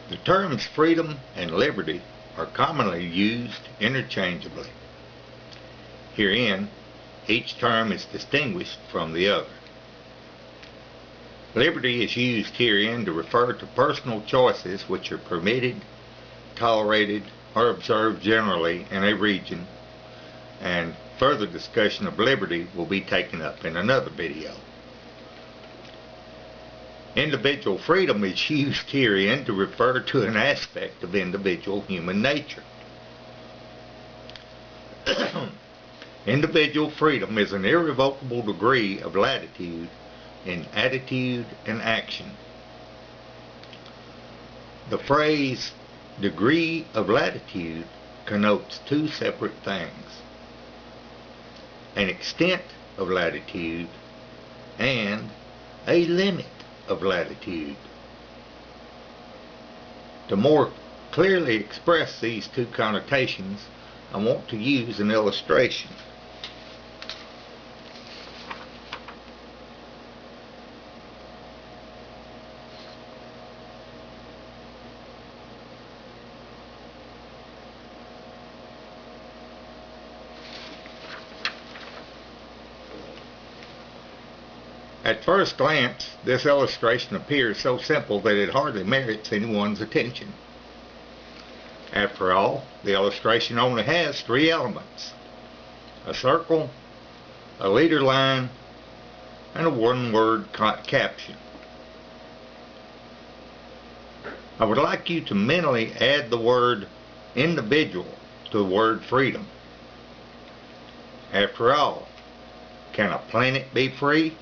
The terms freedom and liberty are commonly used interchangeably. Herein, each term is distinguished from the other. Liberty is used herein to refer to personal choices which are permitted, tolerated, or observed generally in a region, and further discussion of liberty will be taken up in another video. Individual freedom is used herein to refer to an aspect of individual human nature. Individual freedom is an irrevocable degree of latitude in attitude and action. The phrase degree of latitude connotes two separate things: an extent of latitude and a limit of latitude. To more clearly express these two connotations, I want to use an illustration. At first glance, this illustration appears so simple that it hardly merits anyone's attention. After all, the illustration only has three elements: a circle, a leader line, and a one-word caption. I would like you to mentally add the word individual to the word freedom. After all, can a planet be free?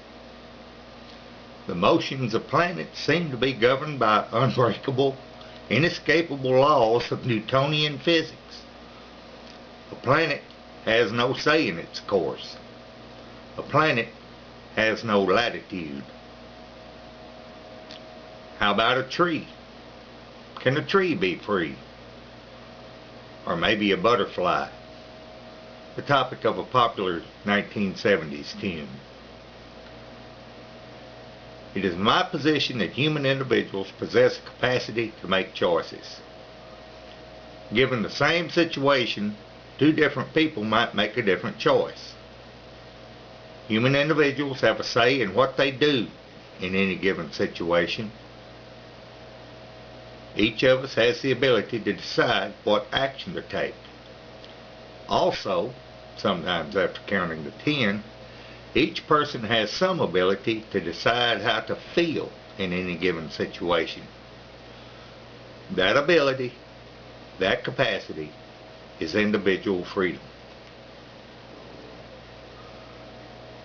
The motions of planets seem to be governed by unbreakable, inescapable laws of Newtonian physics. A planet has no say in its course. A planet has no latitude. How about a tree? Can a tree be free? Or maybe a butterfly, the topic of a popular 1970s tune. It is my position that human individuals possess a capacity to make choices. Given the same situation, two different people might make a different choice. Human individuals have a say in what they do in any given situation. Each of us has the ability to decide what action to take. Also, sometimes after counting to 10, each person has some ability to decide how to feel in any given situation. That ability, that capacity, is individual freedom.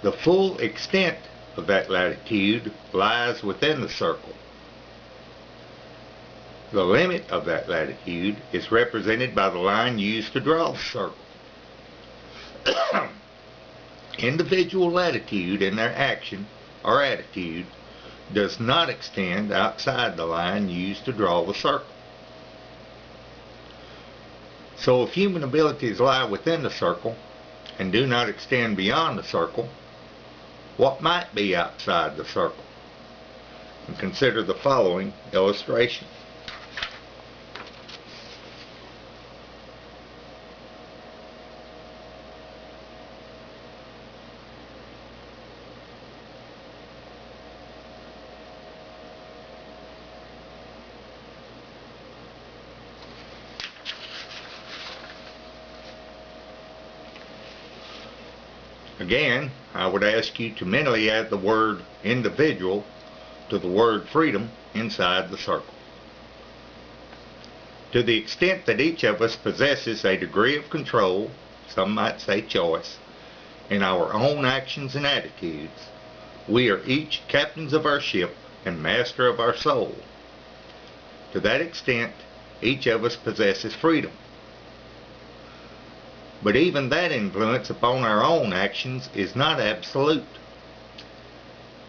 The full extent of that latitude lies within the circle. The limit of that latitude is represented by the line used to draw the circle. Individual latitude in their action or attitude does not extend outside the line used to draw the circle. So if human abilities lie within the circle and do not extend beyond the circle, what might be outside the circle? And consider the following illustration. Again, I would ask you to mentally add the word individual to the word freedom inside the circle. To the extent that each of us possesses a degree of control, some might say choice, in our own actions and attitudes, we are each captains of our ship and master of our soul. To that extent, each of us possesses freedom. But even that influence upon our own actions is not absolute.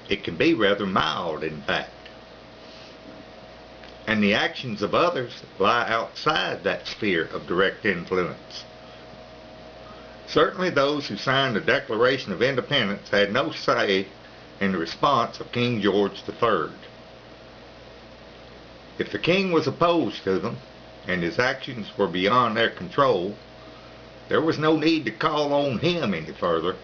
It can be rather mild, in fact. And the actions of others lie outside that sphere of direct influence. Certainly those who signed the Declaration of Independence had no say in the response of King George III. If the king was opposed to them, and his actions were beyond their control, there was no need to call on him any further.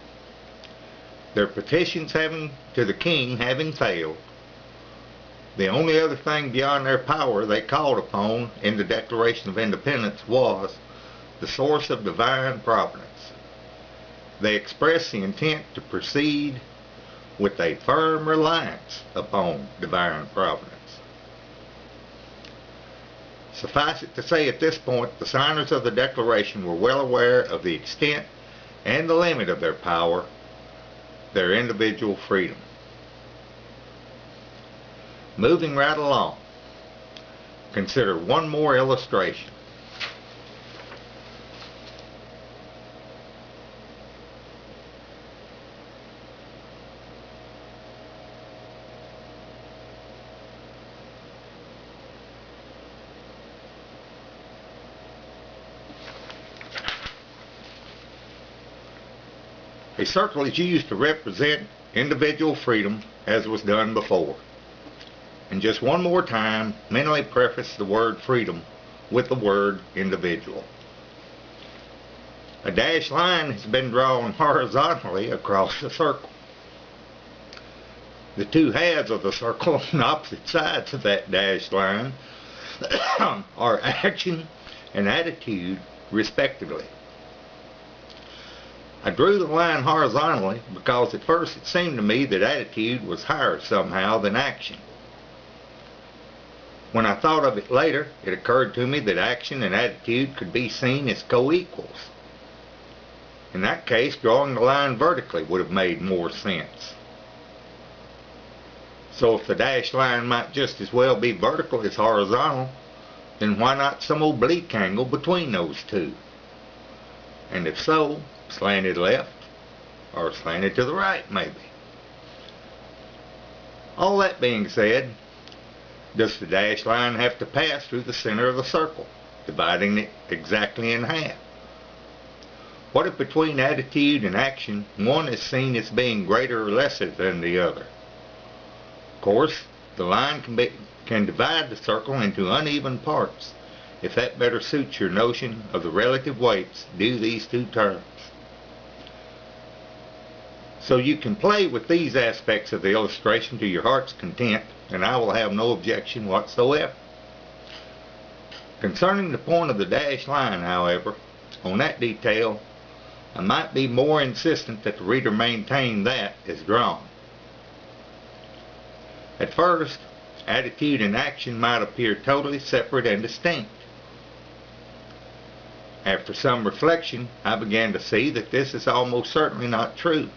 Their petitions to the king having failed, the only other thing beyond their power they called upon in the Declaration of Independence was the source of divine providence. They expressed the intent to proceed with a firm reliance upon divine providence. Suffice it to say, at this point, the signers of the Declaration were well aware of the extent and the limit of their power, their individual freedom. Moving right along, consider one more illustration. A circle is used to represent individual freedom as was done before. And just one more time, mentally preface the word freedom with the word individual. A dashed line has been drawn horizontally across the circle. The two halves of the circle on opposite sides of that dashed line are action and attitude respectively. I drew the line horizontally because at first it seemed to me that attitude was higher somehow than action. When I thought of it later, it occurred to me that action and attitude could be seen as co-equals. In that case, drawing the line vertically would have made more sense. So if the dashed line might just as well be vertical as horizontal, then why not some oblique angle between those two? And if so, slanted left or slanted to the right maybe. All that being said, does the dashed line have to pass through the center of the circle, dividing it exactly in half? What if between attitude and action one is seen as being greater or lesser than the other? Of course, the line can divide the circle into uneven parts if that better suits your notion of the relative weights due these two terms. So you can play with these aspects of the illustration to your heart's content, and I will have no objection whatsoever. Concerning the point of the dashed line, however, on that detail, I might be more insistent that the reader maintain that as drawn. At first, attitude and action might appear totally separate and distinct. After some reflection, I began to see that this is almost certainly not true.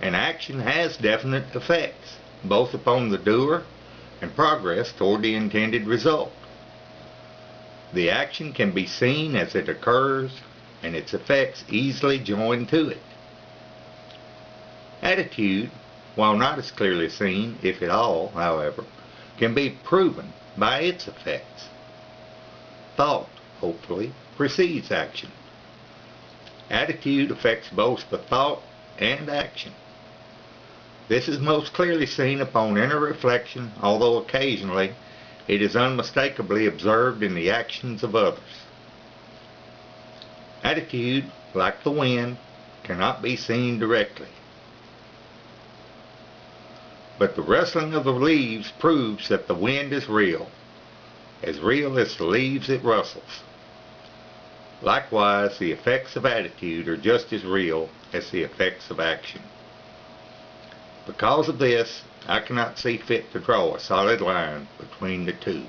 And action has definite effects, both upon the doer and progress toward the intended result. The action can be seen as it occurs, and its effects easily joined to it. Attitude, while not as clearly seen, if at all, however, can be proven by its effects. Thought, hopefully, precedes action. Attitude affects both the thought and action. This is most clearly seen upon inner reflection, although occasionally it is unmistakably observed in the actions of others. Attitude, like the wind, cannot be seen directly. But the rustling of the leaves proves that the wind is real as the leaves it rustles. Likewise, the effects of attitude are just as real as the effects of action. Because of this, I cannot see fit to draw a solid line between the two.